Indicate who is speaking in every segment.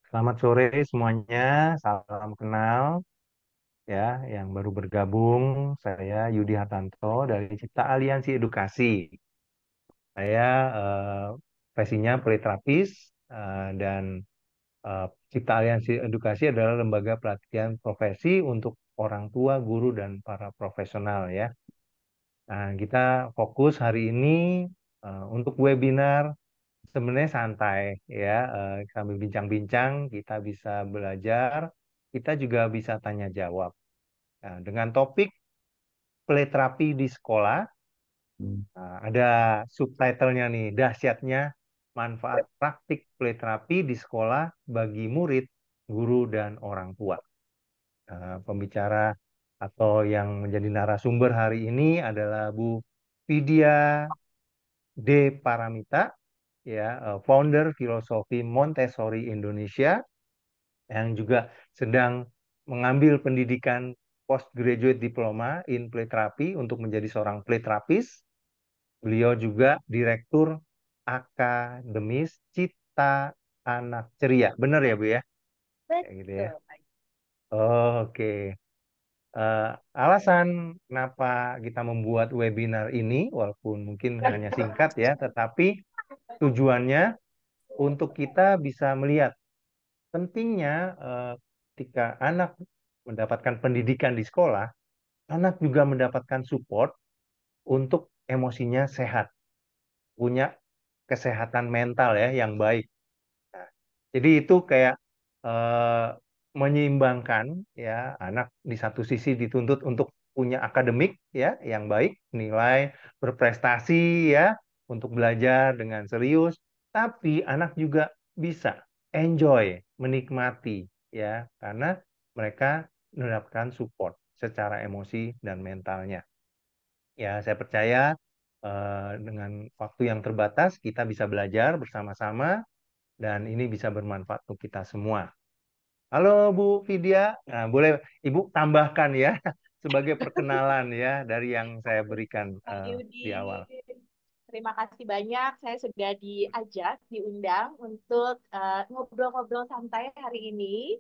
Speaker 1: Selamat sore semuanya, salam kenal ya yang baru bergabung. Saya Yudi Hartanto dari Cipta Aliansi Edukasi. Saya profesinya politerapis dan Cipta Aliansi Edukasi adalah lembaga pelatihan profesi untuk orang tua, guru dan para profesional ya. Nah, kita fokus hari ini untuk webinar sebenarnya santai ya, sambil bincang-bincang kita bisa belajar, kita juga bisa tanya jawab. Nah, dengan topik play terapi di sekolah, ada subtitlenya nih, dahsyatnya manfaat praktik play terapi di sekolah bagi murid, guru, dan orang tua. Pembicara atau yang menjadi narasumber hari ini adalah Bu Vidya D. Paramita, ya, founder filosofi Montessori Indonesia, yang juga sedang mengambil pendidikan postgraduate diploma in play therapy untuk menjadi seorang play therapist. Beliau juga direktur akademis Cita Anak Ceria. Benar ya, Bu ya? Kayak gitu ya.
Speaker 2: Betul.
Speaker 1: Oke. Eh, Alasan kenapa kita membuat webinar ini, walaupun mungkin hanya singkat ya, tetapi tujuannya untuk kita bisa melihat pentingnya ketika anak mendapatkan pendidikan di sekolah, anak juga mendapatkan support untuk emosinya sehat, punya kesehatan mental ya yang baik. Nah, jadi itu kayak eh, menyeimbangkan ya, anak di satu sisi dituntut untuk punya akademik ya yang baik, nilai berprestasi ya untuk belajar dengan serius, tapi anak juga bisa enjoy, menikmati ya karena mereka mendapatkan support secara emosi dan mentalnya. Ya, saya percaya dengan waktu yang terbatas kita bisa belajar bersama-sama dan ini bisa bermanfaat untuk kita semua. Halo Bu Vidya, nah, boleh Ibu tambahkan ya sebagai perkenalan ya dari yang saya berikan
Speaker 2: Pak Yudi,
Speaker 1: di awal.
Speaker 2: terima kasih banyak. Saya sudah diajak, diundang untuk ngobrol-ngobrol santai hari ini.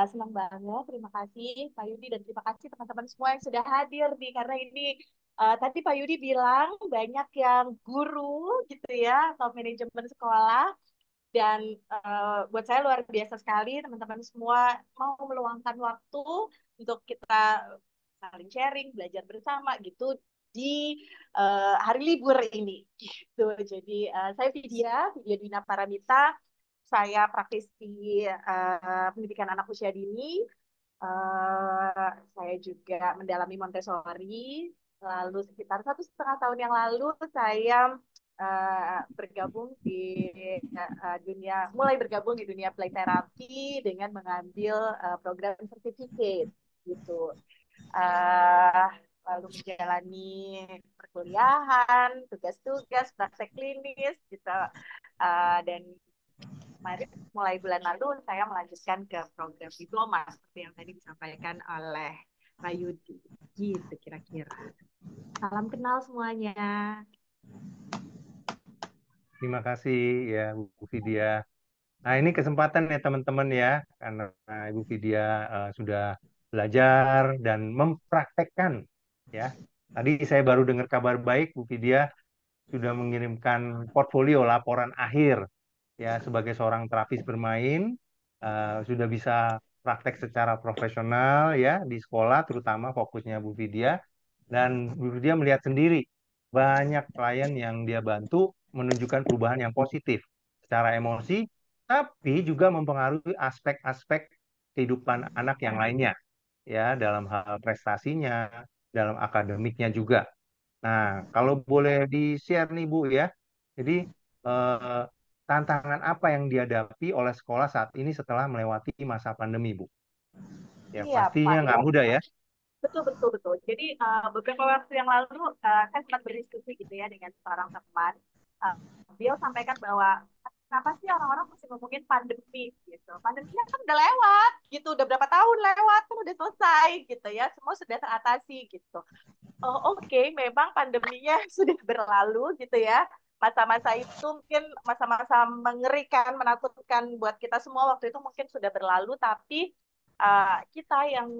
Speaker 2: Senang banget. Terima kasih Pak Yudi dan terima kasih teman-teman semua yang sudah hadir nih. Karena ini tadi Pak Yudi bilang banyak yang guru gitu ya atau manajemen sekolah. Dan buat saya luar biasa sekali teman-teman semua mau meluangkan waktu untuk kita saling sharing, belajar bersama gitu di hari libur ini gitu. Jadi saya Vidya Dina Paramita, saya praktisi pendidikan anak usia dini. Saya juga mendalami Montessori. Lalu sekitar 1,5 tahun yang lalu saya bergabung di mulai bergabung di dunia play therapy dengan mengambil program certificate gitu. Uh, Lalu menjalani perkuliahan, tugas-tugas, praktek klinis gitu. Dan kemarin mulai bulan lalu saya melanjutkan ke program diploma seperti yang tadi disampaikan oleh Pak Yudi. Gitu kira-kira. Salam kenal semuanya.
Speaker 1: Terima kasih ya Bu Vidya. Nah, ini kesempatan ya teman-teman ya, karena Ibu Vidya sudah belajar dan mempraktekkan ya. Tadi saya baru dengar kabar baik Bu Vidya sudah mengirimkan portfolio laporan akhir ya sebagai seorang terapis bermain, sudah bisa praktek secara profesional ya di sekolah, terutama fokusnya Bu Vidya, dan Bu Vidya melihat sendiri banyak klien yang dia bantu menunjukkan perubahan yang positif secara emosi, tapi juga mempengaruhi aspek-aspek kehidupan anak yang lainnya ya dalam hal prestasinya, dalam akademiknya juga. Nah, kalau boleh di-share nih Bu ya. Jadi eh, tantangan apa yang dihadapi oleh sekolah saat ini setelah melewati masa pandemi, Bu? Ya,
Speaker 2: Iya,
Speaker 1: pastinya
Speaker 2: Pak.
Speaker 1: nggak mudah ya.
Speaker 2: Betul, betul, betul. Jadi beberapa waktu yang lalu saya sempat berdiskusi gitu ya dengan seorang teman. Uh, Beliau sampaikan bahwa kenapa sih orang-orang masih ngomongin pandemi gitu. Pandeminya kan udah lewat gitu, udah berapa tahun lewat, kan udah selesai gitu ya. Semua sudah teratasi gitu. Oh, oke, memang pandeminya sudah berlalu gitu ya. masa-masa itu mungkin masa-masa mengerikan, menakutkan buat kita semua waktu itu mungkin sudah berlalu, tapi kita yang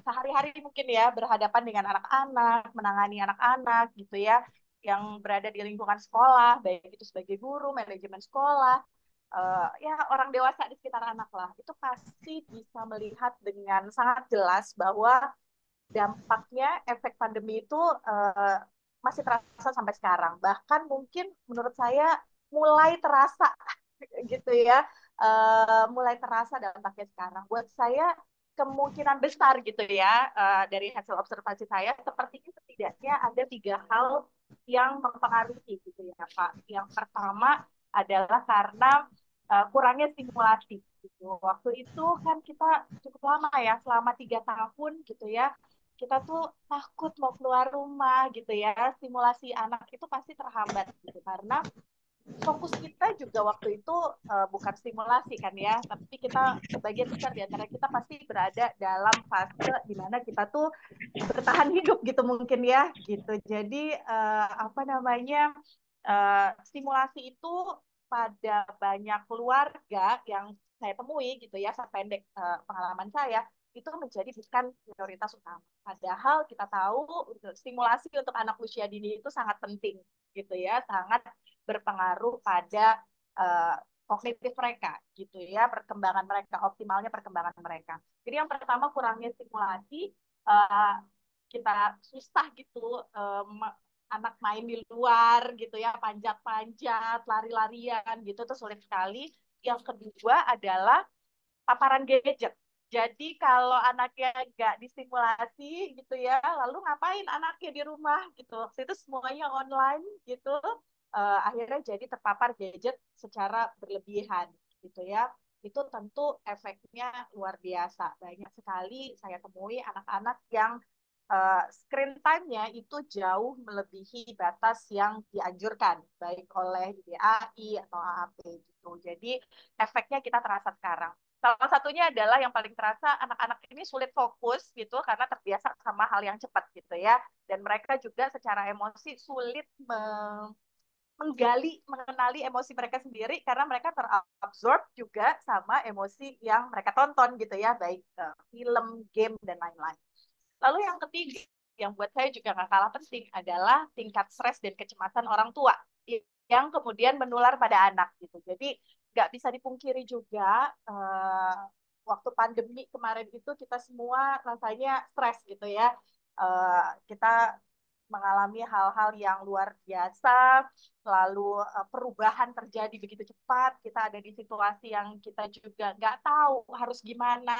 Speaker 2: sehari-hari mungkin ya berhadapan dengan anak-anak, menangani anak-anak gitu ya, yang berada di lingkungan sekolah, baik itu sebagai guru, manajemen sekolah, ya orang dewasa di sekitar anak lah, itu pasti bisa melihat dengan sangat jelas bahwa dampaknya efek pandemi itu uh, masih terasa sampai sekarang. Bahkan mungkin menurut saya mulai terasa gitu ya, mulai terasa dampaknya sekarang. Buat saya kemungkinan besar gitu ya, dari hasil observasi saya, sepertinya setidaknya ada 3 hal yang mempengaruhi gitu ya Pak. Yang pertama adalah karena kurangnya stimulasi. Gitu. Waktu itu kan kita cukup lama ya, selama 3 tahun gitu ya, kita tuh takut mau keluar rumah gitu ya. Stimulasi anak itu pasti terhambat gitu karena fokus kita juga waktu itu bukan stimulasi kan ya, tapi kita sebagian besar di antara kita pasti berada dalam fase di mana kita tuh bertahan hidup gitu mungkin ya gitu. Jadi apa namanya, stimulasi itu pada banyak keluarga yang saya temui gitu ya, sependek pengalaman saya itu menjadi bukan prioritas utama. Padahal kita tahu stimulasi untuk anak usia dini itu sangat penting gitu ya, sangat berpengaruh pada uh, kognitif mereka gitu ya, perkembangan mereka, optimalnya perkembangan mereka. Jadi yang pertama kurangnya stimulasi, uh, kita susah gitu, anak main di luar gitu ya, panjat-panjat, lari-larian gitu tuh sulit sekali. Yang kedua adalah paparan gadget. Jadi kalau anaknya nggak distimulasi gitu ya, lalu ngapain anaknya di rumah gitu? Waktu itu semuanya online gitu, akhirnya jadi terpapar gadget secara berlebihan gitu ya. Itu tentu efeknya luar biasa. Banyak sekali saya temui anak-anak yang screen time-nya itu jauh melebihi batas yang dianjurkan, baik oleh IDAI atau AAP gitu. Jadi efeknya kita terasa sekarang. Salah satunya adalah yang paling terasa anak-anak ini sulit fokus gitu karena terbiasa sama hal yang cepat gitu ya. Dan mereka juga secara emosi sulit menggali, mengenali emosi mereka sendiri karena mereka terabsorb juga sama emosi yang mereka tonton gitu ya, baik film, game, dan lain-lain. Lalu yang ketiga, yang buat saya juga nggak kalah penting adalah tingkat stres dan kecemasan orang tua yang kemudian menular pada anak gitu. Jadi nggak bisa dipungkiri juga, waktu pandemi kemarin itu kita semua rasanya stres gitu ya. Kita mengalami hal-hal yang luar biasa, lalu perubahan terjadi begitu cepat, kita ada di situasi yang kita juga nggak tahu harus gimana,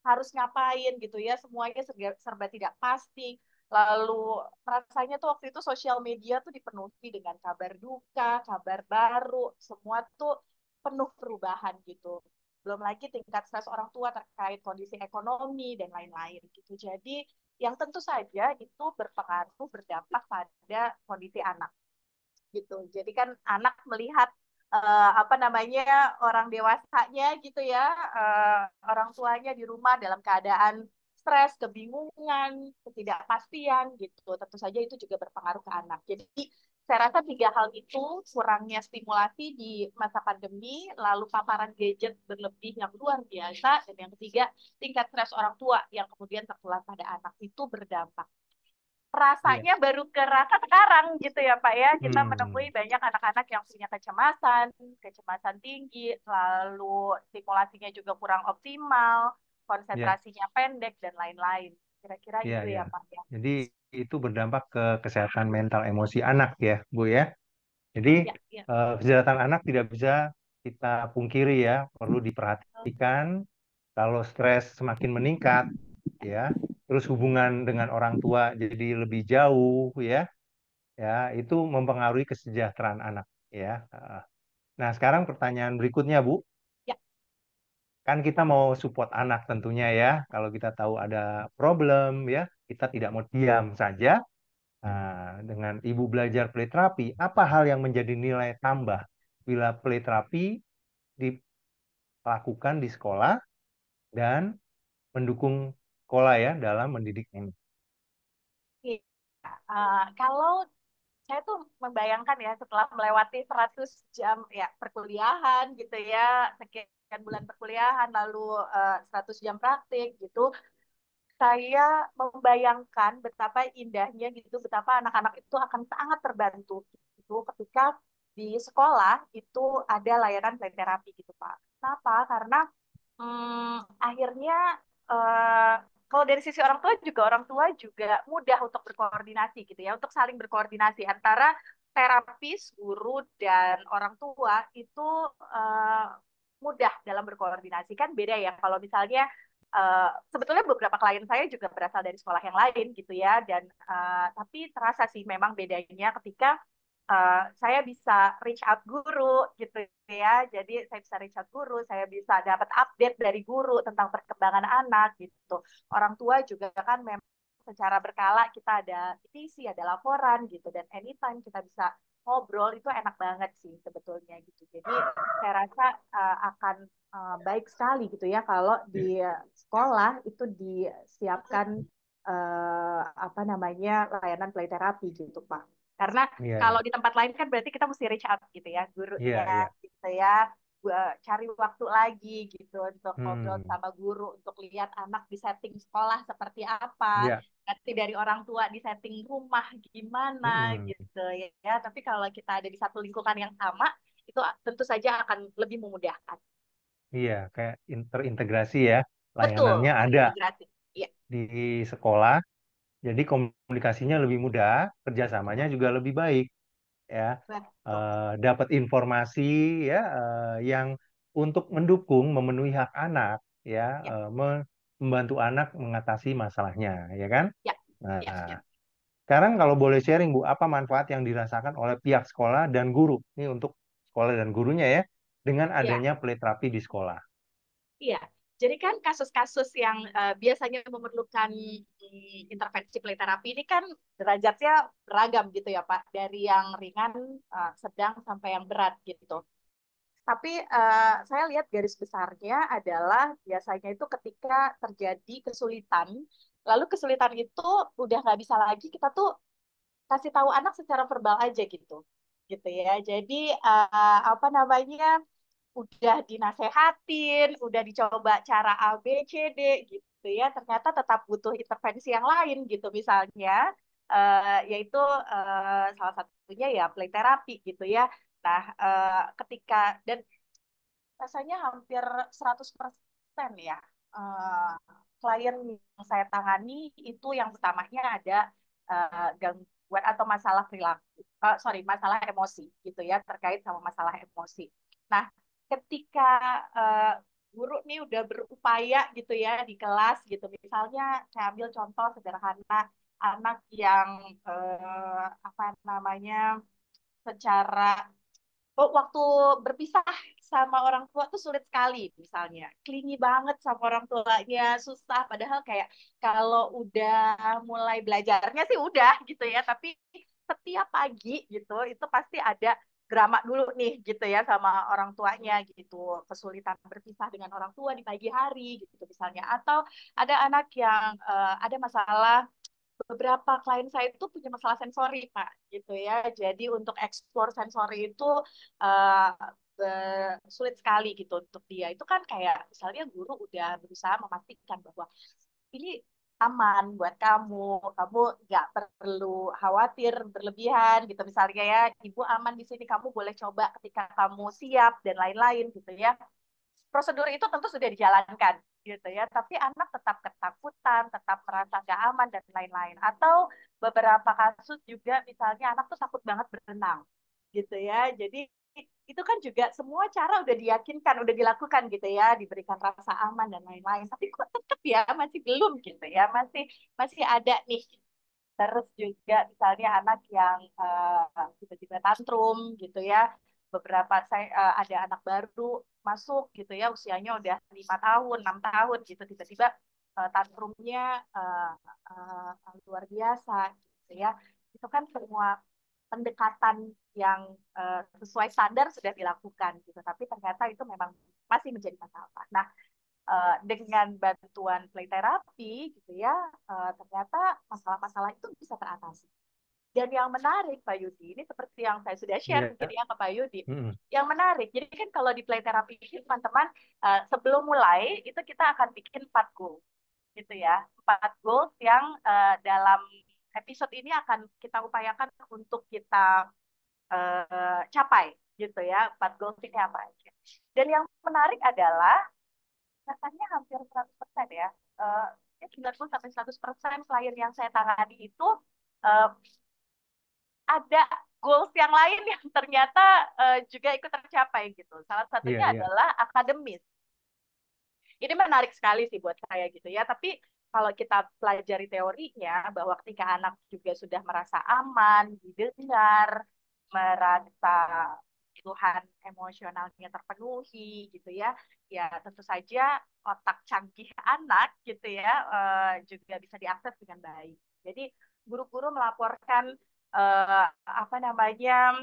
Speaker 2: harus ngapain gitu ya, semuanya serba tidak pasti. Lalu rasanya tuh waktu itu sosial media tuh dipenuhi dengan kabar duka, kabar baru, semua tuh penuh perubahan gitu. Belum lagi tingkat stres orang tua terkait kondisi ekonomi dan lain-lain gitu. Jadi yang tentu saja itu berpengaruh, berdampak pada kondisi anak gitu. Jadi kan anak melihat apa namanya, orang dewasanya gitu ya, orang tuanya di rumah dalam keadaan stres, kebingungan, ketidakpastian gitu. Tentu saja itu juga berpengaruh ke anak. Jadi saya rasa 3 hal itu, kurangnya stimulasi di masa pandemi, lalu paparan gadget berlebih yang luar biasa, dan yang ketiga tingkat stres orang tua yang kemudian tertular pada anak itu berdampak.
Speaker 1: Iya.
Speaker 2: Rasanya baru kerasa sekarang gitu ya Pak ya. Kita
Speaker 1: Hmm.
Speaker 2: menemui banyak anak-anak yang punya kecemasan, kecemasan tinggi, lalu stimulasinya juga kurang optimal,
Speaker 1: Ya,
Speaker 2: konsentrasinya pendek dan lain-lain. Kira-kira
Speaker 1: ya,
Speaker 2: itu
Speaker 1: ya.
Speaker 2: ya Pak ya.
Speaker 1: Jadi itu berdampak ke kesehatan mental emosi anak ya, Bu ya. Jadi
Speaker 2: Ya, ya.
Speaker 1: kesehatan anak tidak bisa kita pungkiri ya, perlu diperhatikan. Kalau stres semakin meningkat, ya, terus hubungan dengan orang tua jadi lebih jauh, ya, itu mempengaruhi kesejahteraan anak, ya. Nah, sekarang pertanyaan berikutnya, Bu,
Speaker 2: Ya,
Speaker 1: kan kita mau support anak tentunya ya. Kalau kita tahu ada problem, ya, kita tidak mau diam saja. Nah, dengan Ibu belajar play therapy, apa hal yang menjadi nilai tambah bila play therapy dilakukan di sekolah dan mendukung sekolah ya dalam mendidik ini?
Speaker 2: ya. Kalau saya tuh membayangkan ya setelah melewati 100 jam ya perkuliahan gitu ya, sekian bulan perkuliahan lalu 100 jam praktik gitu, saya membayangkan betapa indahnya gitu, betapa anak-anak itu akan sangat terbantu gitu ketika di sekolah itu ada layanan play terapi gitu Pak. Kenapa? Karena akhirnya eh, kalau dari sisi orang tua juga mudah untuk berkoordinasi gitu ya, untuk saling berkoordinasi antara terapis, guru dan orang tua itu eh, mudah dalam berkoordinasi kan beda ya kalau misalnya sebetulnya beberapa klien saya juga berasal dari sekolah yang lain gitu ya dan tapi terasa sih memang bedanya ketika saya bisa reach out guru gitu ya. Jadi saya bisa reach out guru, saya bisa dapat update dari guru tentang perkembangan anak gitu. Orang tua juga kan memang secara berkala kita ada petisi, ada laporan gitu dan anytime kita bisa ngobrol itu enak banget sih sebetulnya gitu. Jadi saya rasa akan baik sekali gitu ya kalau di sekolah itu disiapkan apa namanya layanan play therapy gitu Pak. Karena
Speaker 1: Iya,
Speaker 2: kalau
Speaker 1: iya.
Speaker 2: di tempat lain kan berarti kita mesti reach out gitu ya,
Speaker 1: Iya,
Speaker 2: gurunya
Speaker 1: iya.
Speaker 2: gitu ya, cari waktu lagi gitu untuk ngobrol
Speaker 1: Hmm,
Speaker 2: sama guru, untuk lihat anak di setting sekolah seperti apa,
Speaker 1: iya.
Speaker 2: nanti dari orang tua di setting rumah gimana
Speaker 1: Mm-mm.
Speaker 2: gitu ya. Tapi kalau kita ada di satu lingkungan yang sama, itu tentu saja akan lebih memudahkan.
Speaker 1: Iya, kayak terintegrasi ya.
Speaker 2: Betul,
Speaker 1: Layanannya ada
Speaker 2: terintegrasi. Iya,
Speaker 1: di sekolah, jadi komunikasinya lebih mudah, kerjasamanya juga lebih baik ya.
Speaker 2: betul.
Speaker 1: Dapat informasi ya yang untuk mendukung memenuhi hak anak ya,
Speaker 2: Ya,
Speaker 1: membantu anak mengatasi masalahnya ya kan.
Speaker 2: ya, ya,
Speaker 1: Nah,
Speaker 2: ya,
Speaker 1: sekarang kalau boleh sharing Bu, apa manfaat yang dirasakan oleh pihak sekolah dan guru? Ini untuk sekolah dan gurunya ya, dengan
Speaker 2: ya.
Speaker 1: adanya play therapy di sekolah.
Speaker 2: Iya, jadi kan kasus-kasus yang biasanya memerlukan intervensi play terapi ini kan derajatnya beragam gitu ya Pak, dari yang ringan, sedang sampai yang berat gitu. Tapi saya lihat garis besarnya adalah biasanya itu ketika terjadi kesulitan, lalu kesulitan itu udah nggak bisa lagi kita tuh kasih tahu anak secara verbal aja gitu ya. Jadi apa namanya? Udah dinasehatin, udah dicoba cara A, B, C, D gitu ya, ternyata tetap butuh intervensi yang lain gitu misalnya, yaitu salah satunya ya play therapy gitu ya. Nah, ketika dan rasanya hampir 100% ya eh, klien yang saya tangani itu yang utamanya ada gangguan atau masalah perilaku, sorry masalah emosi gitu ya terkait sama masalah emosi. Nah, ketika uh, guru nih udah berupaya gitu ya di kelas gitu, misalnya saya ambil contoh sederhana anak yang apa namanya secara waktu berpisah sama orang tua tuh sulit sekali misalnya clingy banget sama orang tuanya susah padahal kayak kalau udah mulai belajarnya sih udah gitu ya tapi setiap pagi gitu itu pasti ada drama dulu nih gitu ya sama orang tuanya gitu kesulitan berpisah dengan orang tua di pagi hari gitu misalnya atau ada anak yang ada masalah beberapa klien saya itu punya masalah sensori, Pak, gitu ya. Jadi untuk eksplor sensori itu sulit sekali gitu untuk dia. Itu kan kayak misalnya guru udah berusaha memastikan bahwa ini aman buat kamu, kamu nggak perlu khawatir berlebihan gitu misalnya ya, ibu aman di sini, kamu boleh coba ketika kamu siap dan lain-lain gitu ya prosedur itu tentu sudah dijalankan gitu ya tapi anak tetap ketakutan tetap merasa gak aman dan lain-lain atau beberapa kasus juga misalnya anak tuh takut banget berenang gitu ya jadi itu kan juga semua cara udah diyakinkan udah dilakukan gitu ya diberikan rasa aman dan lain-lain tapi kok tetap ya masih belum gitu ya masih masih ada nih terus juga misalnya anak yang tiba-tiba tantrum gitu ya beberapa saya ada anak baru masuk gitu ya usianya udah 5 tahun 6 tahun gitu tiba-tiba tantrumnya uh, luar biasa gitu ya itu kan semua pendekatan yang sesuai standar sudah dilakukan gitu tapi ternyata itu memang masih menjadi masalah. Nah dengan bantuan play therapy gitu ya ternyata masalah-masalah itu bisa teratasi Dan yang menarik, Pak Yudi, ini seperti yang saya sudah share
Speaker 1: Iya.
Speaker 2: mungkin ya ke Pak Yudi.
Speaker 1: Mm-mm.
Speaker 2: Yang menarik, jadi kan kalau di play therapy ini teman-teman, sebelum mulai itu kita akan bikin 4 goal, gitu ya. 4 goals yang dalam episode ini akan kita upayakan untuk kita capai, gitu ya. 4 goals ini apa aja. Dan yang menarik adalah rasanya hampir 100% ya. Uh, 90 sampai 100% klien yang saya tangani itu uh, ada goals yang lain yang ternyata juga ikut tercapai gitu. Salah
Speaker 1: Iya,
Speaker 2: satunya
Speaker 1: iya.
Speaker 2: adalah akademis. Ini menarik sekali sih buat saya gitu ya. Tapi kalau kita pelajari teorinya bahwa ketika anak juga sudah merasa aman, didengar, merasa kebutuhan emosionalnya terpenuhi gitu ya, ya tentu saja otak canggih anak gitu ya juga bisa diakses dengan baik. Jadi guru-guru melaporkan apa namanya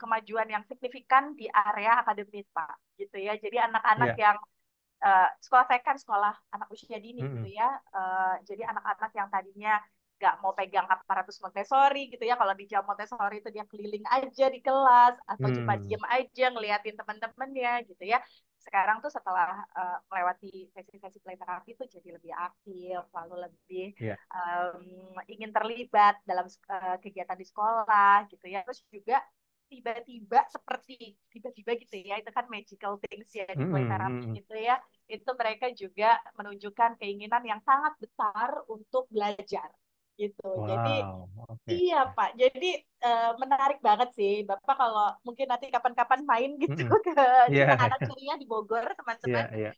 Speaker 2: kemajuan yang signifikan di area akademis Pak gitu ya. Jadi anak-anak
Speaker 1: Iya.
Speaker 2: yang sekolah saya kan sekolah anak usia dini gitu
Speaker 1: Mm-mm.
Speaker 2: ya. Jadi anak-anak yang tadinya nggak mau pegang aparatus Montessori gitu ya. Kalau di jam Montessori itu dia keliling aja di kelas atau cuma
Speaker 1: Hmm.
Speaker 2: diem aja ngeliatin teman-temannya gitu ya. Sekarang tuh setelah melewati sesi-sesi play therapy itu jadi lebih aktif, lalu lebih
Speaker 1: Iya.
Speaker 2: ingin terlibat dalam kegiatan di sekolah gitu ya. Terus juga tiba-tiba seperti tiba-tiba gitu ya, itu kan magical things ya di play
Speaker 1: Mm-mm.
Speaker 2: therapy
Speaker 1: Mm-mm.
Speaker 2: gitu ya, itu mereka juga menunjukkan keinginan yang sangat besar untuk belajar gitu. Jadi
Speaker 1: Wow. Oke.
Speaker 2: iya Pak, jadi menarik banget sih Bapak kalau mungkin nanti kapan-kapan main gitu
Speaker 1: Mm-mm.
Speaker 2: ke
Speaker 1: Iya.
Speaker 2: Cita Anak Ceria di Bogor
Speaker 1: Iya,
Speaker 2: teman-teman
Speaker 1: iya.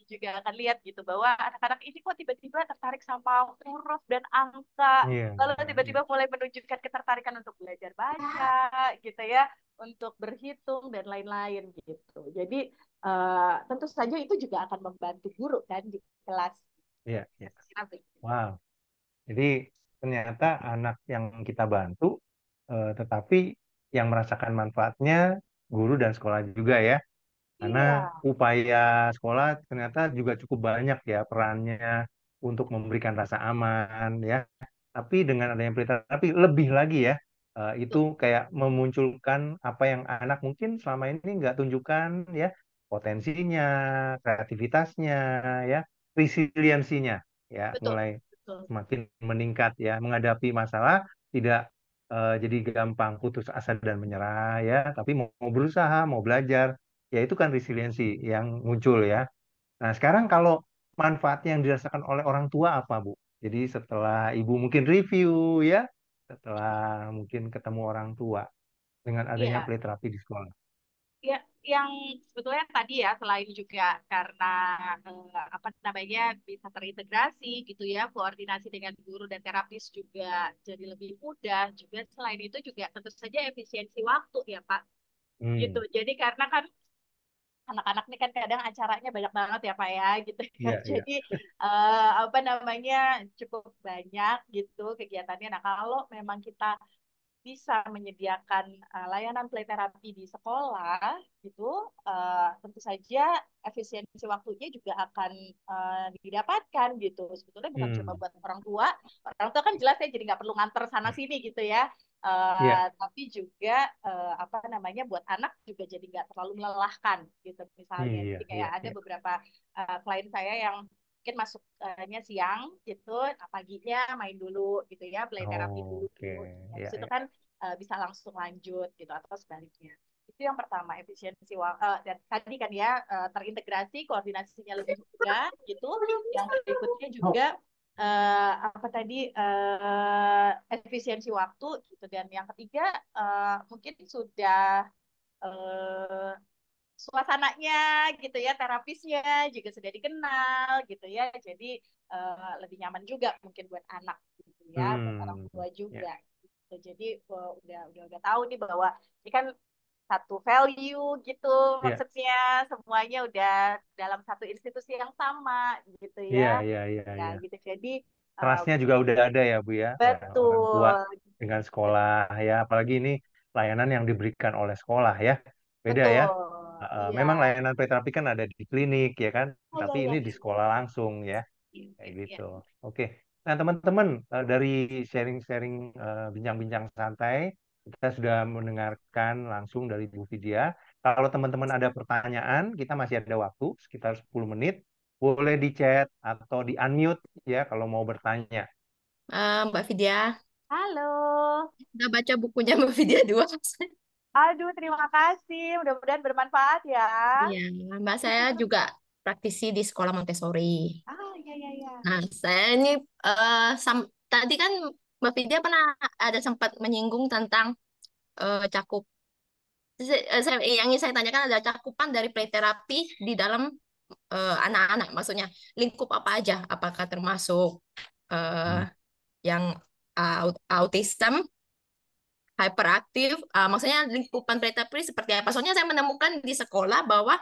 Speaker 2: juga akan lihat gitu bahwa anak-anak ini kok tiba-tiba tertarik sama huruf dan angka,
Speaker 1: Iya,
Speaker 2: lalu
Speaker 1: iya, iya.
Speaker 2: tiba-tiba mulai menunjukkan ketertarikan untuk belajar baca gitu ya, untuk berhitung dan lain-lain gitu. Jadi tentu saja itu juga akan membantu guru kan di kelas.
Speaker 1: Iya, iya.
Speaker 2: Kira begitu.
Speaker 1: Wow. Jadi ternyata anak yang kita bantu, tetapi yang merasakan manfaatnya guru dan sekolah juga ya. Karena
Speaker 2: Iya,
Speaker 1: upaya sekolah ternyata juga cukup banyak ya perannya untuk memberikan rasa aman ya. Tapi dengan adanya pelita, tapi lebih lagi ya, itu
Speaker 2: betul,
Speaker 1: kayak memunculkan apa yang anak mungkin selama ini nggak tunjukkan ya, potensinya, kreativitasnya ya, resiliensinya ya,
Speaker 2: betul,
Speaker 1: mulai
Speaker 2: betul,
Speaker 1: semakin meningkat ya, menghadapi masalah tidak jadi gampang putus asa dan menyerah ya, tapi mau berusaha, mau belajar, ya itu kan resiliensi yang muncul ya. Nah, sekarang kalau manfaat yang dirasakan oleh orang tua apa, Bu? Jadi setelah Ibu mungkin review ya, setelah mungkin ketemu orang tua dengan adanya
Speaker 2: iya.
Speaker 1: play therapy di sekolah.
Speaker 2: Ya, yang sebetulnya tadi ya selain juga karena apa namanya bisa terintegrasi gitu ya, koordinasi dengan guru dan terapis juga jadi lebih mudah. Juga selain itu juga tentu saja efisiensi waktu ya Pak. Gitu.
Speaker 1: Hmm,
Speaker 2: Jadi karena kan anak-anak ini kan kadang acaranya banyak banget ya Pak ya gitu ya.
Speaker 1: iya, iya.
Speaker 2: Jadi apa namanya cukup banyak gitu kegiatannya. Nah kalau memang kita bisa menyediakan layanan play therapy di sekolah gitu, tentu saja efisiensi waktunya juga akan didapatkan gitu. Sebetulnya bukan cuma
Speaker 1: Hmm,
Speaker 2: buat orang tua kan jelas ya jadi nggak perlu nganter sana sini gitu ya.
Speaker 1: iya,
Speaker 2: Tapi juga apa namanya buat anak juga jadi nggak terlalu melelahkan gitu misalnya.
Speaker 1: iya,
Speaker 2: Jadi kayak
Speaker 1: iya,
Speaker 2: ada
Speaker 1: iya.
Speaker 2: beberapa klien saya yang mungkin masuknya siang gitu, nah paginya main dulu gitu ya, play therapy dulu.
Speaker 1: Oke,
Speaker 2: Habis
Speaker 1: iya,
Speaker 2: itu
Speaker 1: iya.
Speaker 2: kan bisa langsung lanjut gitu atau sebaliknya. Itu yang pertama efisiensi dan tadi kan ya terintegrasi koordinasinya lebih mudah gitu. Yang berikutnya
Speaker 1: Oh,
Speaker 2: juga apa tadi efisiensi waktu gitu dan yang ketiga mungkin sudah eh, suasananya gitu ya, terapisnya juga sudah dikenal gitu ya, jadi lebih nyaman juga mungkin buat anak gitu ya, buat orang
Speaker 1: hmm,
Speaker 2: tua
Speaker 1: ya,
Speaker 2: juga gitu. Jadi udah tahu nih bahwa ini kan satu value gitu,
Speaker 1: iya,
Speaker 2: maksudnya semuanya udah dalam satu institusi yang sama gitu
Speaker 1: iya,
Speaker 2: ya,
Speaker 1: iya, iya,
Speaker 2: ya
Speaker 1: iya.
Speaker 2: gitu. Jadi eh,
Speaker 1: Trustnya juga udah ada ya, Bu ya, orang tua
Speaker 2: betul,
Speaker 1: dengan sekolah ya, apalagi ini layanan yang diberikan oleh sekolah ya, beda ya.
Speaker 2: betul, iya,
Speaker 1: Memang layanan terapi kan ada di klinik ya kan,
Speaker 2: oh,
Speaker 1: tapi
Speaker 2: iya,
Speaker 1: ini
Speaker 2: iya,
Speaker 1: di
Speaker 2: iya,
Speaker 1: sekolah langsung ya,
Speaker 2: iya,
Speaker 1: kayak
Speaker 2: iya, iya.
Speaker 1: gitu. Oke, Nah, teman-teman, dari sharing-sharing bincang-bincang santai, kita sudah mendengarkan langsung dari Bu Vidya. Kalau teman-teman ada pertanyaan, kita masih ada waktu sekitar 10 menit. Boleh di chat atau di unmute ya kalau mau bertanya.
Speaker 3: Mbak Vidya,
Speaker 2: Halo.
Speaker 3: udah baca bukunya Mbak Vidya dua.
Speaker 2: Aduh, terima kasih. Mudah-mudahan bermanfaat ya.
Speaker 3: Iya, Mbak saya juga praktisi di sekolah Montessori.
Speaker 2: Ah, ya, ya, ya.
Speaker 3: Nah, saya ini tadi kan Mbak Vidya pernah ada sempat menyinggung tentang cakup. Yang ingin saya tanyakan ada cakupan dari play therapy di dalam anak-anak. Maksudnya lingkup apa aja? Apakah termasuk
Speaker 1: Hmm.
Speaker 3: yang autism, hyperaktif? Maksudnya lingkupan play therapy seperti apa? Soalnya saya menemukan di sekolah bahwa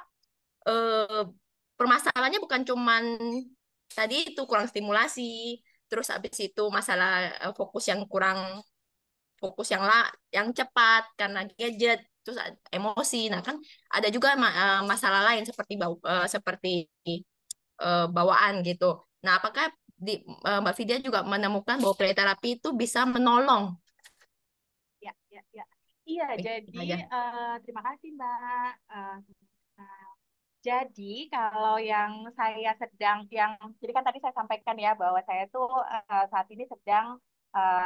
Speaker 3: eh, permasalahannya bukan cuman tadi itu kurang stimulasi, terus habis itu masalah fokus yang kurang fokus yang cepat karena gadget, terus emosi. Nah kan ada juga masalah lain seperti seperti bawaan gitu. Nah apakah Mbak Vidya juga menemukan bahwa play therapy itu bisa menolong?
Speaker 2: Ya, ya, ya. Iya,
Speaker 3: Itu
Speaker 2: jadi
Speaker 3: aja.
Speaker 2: terima kasih Mbak. Jadi kalau yang saya sedang jadi kan tadi saya sampaikan ya bahwa saya tuh saat ini sedang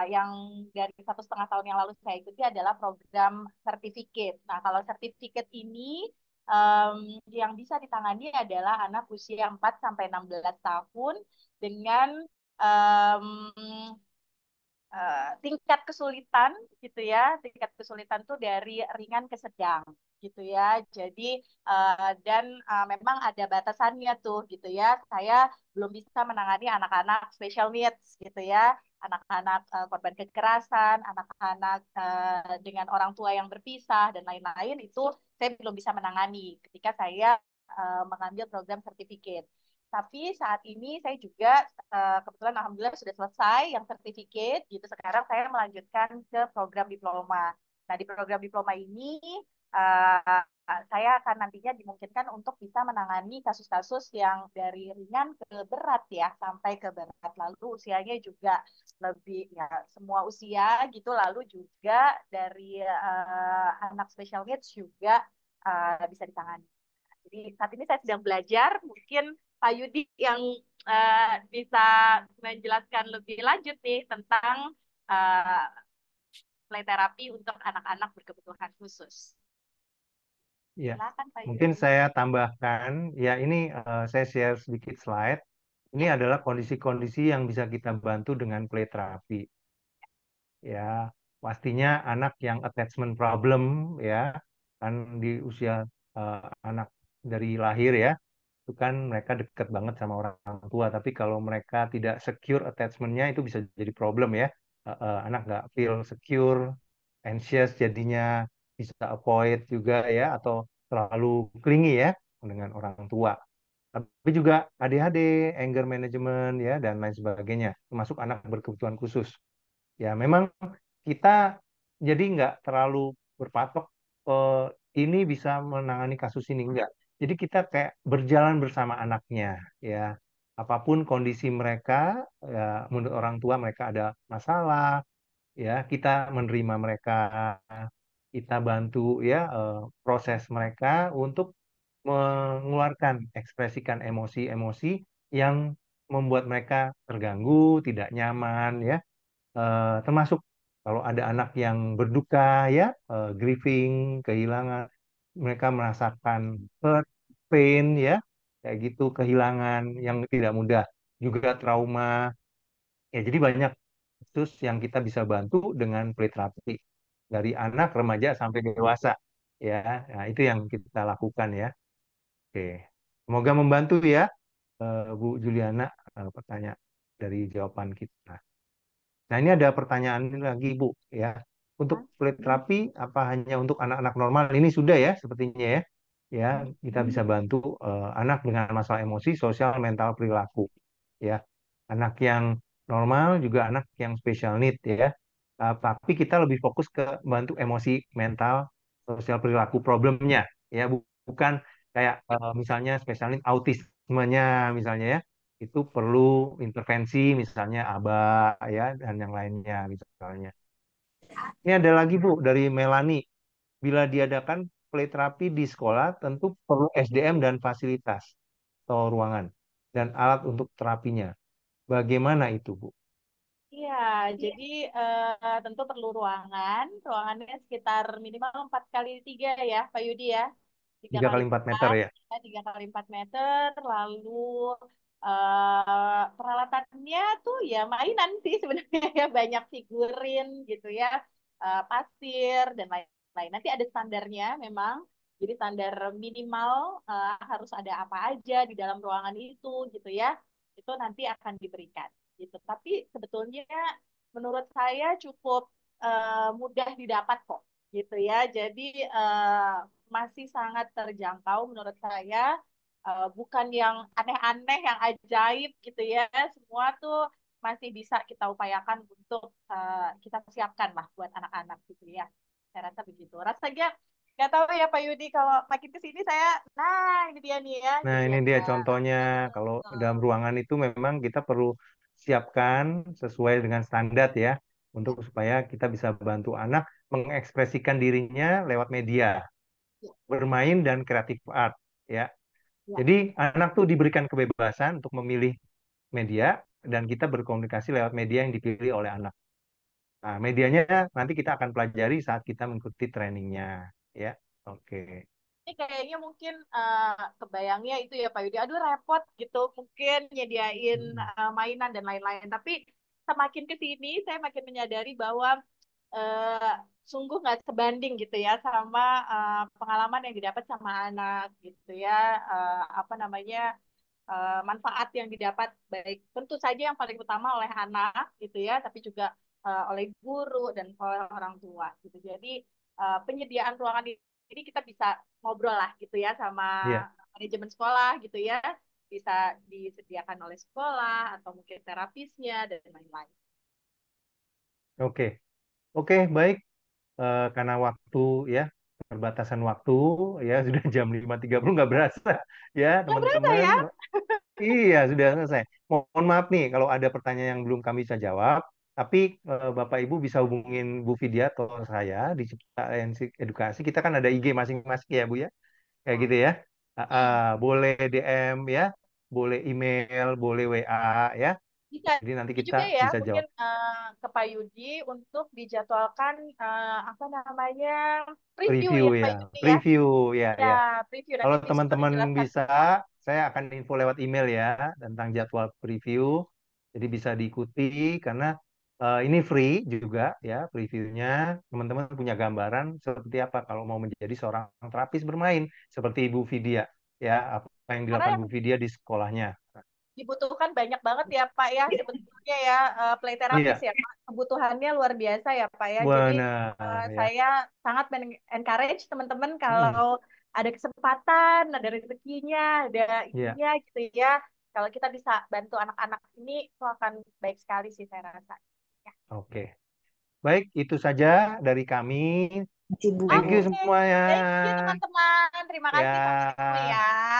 Speaker 2: yang dari 1,5 tahun yang lalu saya ikuti adalah program sertifikat. Nah kalau sertifikat ini em, yang bisa ditangani adalah anak usia 4 sampai 16 tahun dengan em, tingkat kesulitan gitu ya, tingkat kesulitan tuh dari ringan ke sedang gitu ya. Jadi dan memang ada batasannya tuh gitu ya. Saya belum bisa menangani anak-anak special needs gitu ya, anak-anak korban kekerasan, anak-anak dengan orang tua yang berpisah dan lain-lain itu saya belum bisa menangani ketika saya mengambil program sertifikat. Tapi saat ini saya juga kebetulan alhamdulillah sudah selesai yang sertifikat gitu. Sekarang saya melanjutkan ke program diploma. Nah, di program diploma ini uh, saya akan nantinya dimungkinkan untuk bisa menangani kasus-kasus yang dari ringan ke berat ya, sampai ke berat. Lalu usianya juga lebih ya semua usia gitu. Lalu juga dari anak special needs juga bisa ditangani. Jadi saat ini saya sedang belajar, mungkin Pak Yudi yang bisa menjelaskan lebih lanjut nih tentang uh, play terapi untuk anak-anak berkebutuhan khusus.
Speaker 1: Ya,
Speaker 2: Silakan Pak
Speaker 1: mungkin
Speaker 2: Yudi.
Speaker 1: saya tambahkan, ya ini saya share sedikit slide. Ini
Speaker 2: Ya,
Speaker 1: adalah kondisi-kondisi yang bisa kita bantu dengan play therapy. Ya, pastinya anak yang attachment problem ya, kan di usia anak dari lahir ya, itu kan mereka dekat banget sama orang tua. Tapi kalau mereka tidak secure attachmentnya itu bisa jadi problem ya. Anak nggak feel secure, anxious jadinya bisa avoid juga ya, atau terlalu clingy ya dengan orang tua. Tapi juga ADHD, anger management ya, dan lain sebagainya, termasuk anak berkebutuhan khusus. Ya, memang kita jadi nggak terlalu berpatok eh, ini bisa menangani kasus ini enggak. Jadi kita kayak berjalan bersama anaknya ya. Apapun kondisi mereka, ya menurut orang tua mereka ada masalah, ya kita menerima mereka, kita bantu ya proses mereka untuk mengeluarkan, ekspresikan emosi-emosi yang membuat mereka terganggu, tidak nyaman ya. Termasuk kalau ada anak yang berduka ya, grieving, kehilangan, mereka merasakan hurt, pain ya, kayak gitu, kehilangan yang tidak mudah, juga trauma. Ya, jadi banyak kasus yang kita bisa bantu dengan play therapy dari anak, remaja sampai dewasa. Ya, nah, itu yang kita lakukan ya. Oke, semoga membantu ya, Bu Juliana, pertanyaan dari jawaban kita. Nah, ini ada pertanyaan ini lagi, Bu, ya. Untuk play terapi apa hanya untuk anak-anak normal? Ini sudah ya, sepertinya ya. Ya, kita bisa bantu anak dengan masalah emosi, sosial, mental, perilaku. Ya, anak yang normal juga anak yang special need ya. Tapi kita lebih fokus ke bantu emosi, mental, sosial, perilaku problemnya. Ya, bukan kayak misalnya special need autismenya misalnya ya. itu perlu intervensi misalnya ABA ya dan yang lainnya misalnya. Ini ada lagi Bu dari Melani. Bila diadakan play terapi di sekolah tentu perlu SDM dan fasilitas atau ruangan dan alat untuk terapinya. Bagaimana itu Bu?
Speaker 2: Iya, jadi tentu perlu ruangan. Ruangannya sekitar minimal 4 kali 3 ya, Pak Yudi ya. tiga
Speaker 1: tiga
Speaker 2: kali
Speaker 1: kali empat meter
Speaker 2: 4,
Speaker 1: ya?
Speaker 2: ya, 3 kali 4 meter. Lalu peralatannya tuh ya mainan sih sebenarnya ya, banyak figurin gitu ya, pasir dan lain-lain. Nanti ada standarnya memang. Jadi standar minimal harus ada apa aja di dalam ruangan itu gitu ya. Itu nanti akan diberikan gitu. Tapi sebetulnya menurut saya cukup mudah didapat kok gitu ya. Jadi masih sangat terjangkau menurut saya. Bukan yang aneh-aneh, yang ajaib gitu ya. Semua tuh masih bisa kita upayakan untuk kita siapkan lah buat anak-anak gitu ya. Saya rasa begitu. Rasanya nggak tahu ya Pak Yudi, kalau makin ke sini saya, nah ini dia nih ya.
Speaker 1: Nah,
Speaker 2: Jadi
Speaker 1: ini dia
Speaker 2: ada
Speaker 1: contohnya. Kalau dalam ruangan itu memang kita perlu siapkan sesuai dengan standar ya, untuk supaya kita bisa bantu anak mengekspresikan dirinya lewat media,
Speaker 2: ya,
Speaker 1: bermain dan kreatif art ya.
Speaker 2: ya.
Speaker 1: Jadi anak tuh diberikan kebebasan untuk memilih media dan kita berkomunikasi lewat media yang dipilih oleh anak. Nah, medianya nanti kita akan pelajari saat kita mengikuti trainingnya ya. Oke.
Speaker 2: Ini kayaknya mungkin kebayangnya itu ya Pak Yudi. Aduh repot gitu mungkin nyediain
Speaker 1: Mm-mm.
Speaker 2: mainan dan lain-lain. Tapi semakin ke sini saya makin menyadari bahwa eh, sungguh nggak sebanding gitu ya sama pengalaman yang didapat sama anak gitu ya. Apa namanya, manfaat yang didapat baik tentu saja yang paling utama oleh anak gitu ya, tapi juga oleh guru dan oleh orang tua gitu. Jadi penyediaan ruangan ini kita bisa ngobrol lah gitu ya sama
Speaker 1: Iya,
Speaker 2: manajemen sekolah gitu ya, bisa disediakan oleh sekolah atau mungkin terapisnya dan lain-lain.
Speaker 1: oke. Oke, baik. Karena waktu ya, perbatasan waktu ya sudah jam 5.30 nggak berasa ya
Speaker 2: Nggak berasa
Speaker 1: teman-teman.
Speaker 2: ya.
Speaker 1: Iya, sudah selesai. Mohon maaf nih kalau ada pertanyaan yang belum kami bisa jawab, tapi Bapak Ibu bisa hubungin Bu Vidya atau saya di Cipta Edukasi. Kita kan ada IG masing-masing ya Bu ya, kayak gitu ya.
Speaker 2: Hmm.
Speaker 1: Boleh DM ya, boleh email, boleh WA ya.
Speaker 2: Bisa
Speaker 1: Jadi nanti kita
Speaker 2: juga ya
Speaker 1: bisa
Speaker 2: mungkin
Speaker 1: jawab.
Speaker 2: ke Pak Yudi untuk dijadwalkan apa namanya, preview
Speaker 1: Review
Speaker 2: ya Pak
Speaker 1: ya,
Speaker 2: Yudi ya.
Speaker 1: preview ya
Speaker 2: Ya,
Speaker 1: ya.
Speaker 2: preview nanti
Speaker 1: Kalau
Speaker 2: di situ
Speaker 1: teman-teman
Speaker 2: dijelaskan
Speaker 1: bisa,
Speaker 2: semua.
Speaker 1: saya akan info lewat email ya tentang jadwal preview. Jadi bisa diikuti karena ini free juga ya previewnya. Teman-teman punya gambaran seperti apa kalau mau menjadi seorang terapis bermain seperti Ibu Vidya ya, apa yang
Speaker 2: Karena
Speaker 1: dilakukan
Speaker 2: yang
Speaker 1: Bu Vidya di sekolahnya.
Speaker 2: dibutuhkan banyak banget ya Pak ya sebetulnya ya, play therapist
Speaker 1: Iya,
Speaker 2: ya Pak. Kebutuhannya luar biasa ya Pak ya. Jadi
Speaker 1: benar ya.
Speaker 2: saya sangat encourage teman-teman
Speaker 1: Mm-mm,
Speaker 2: kalau ada kesempatan, ada rezekinya, ada
Speaker 1: iya,
Speaker 2: ininya gitu ya. Kalau kita bisa bantu anak-anak ini, itu akan baik sekali sih saya rasa. Ya.
Speaker 1: oke. Baik, itu saja dari kami.
Speaker 4: Kasih Bu.
Speaker 1: Thank you
Speaker 2: Oke,
Speaker 1: semuanya.
Speaker 2: thank you teman-teman. Terima kasih, sampai ketemu
Speaker 1: Ya.
Speaker 2: ya.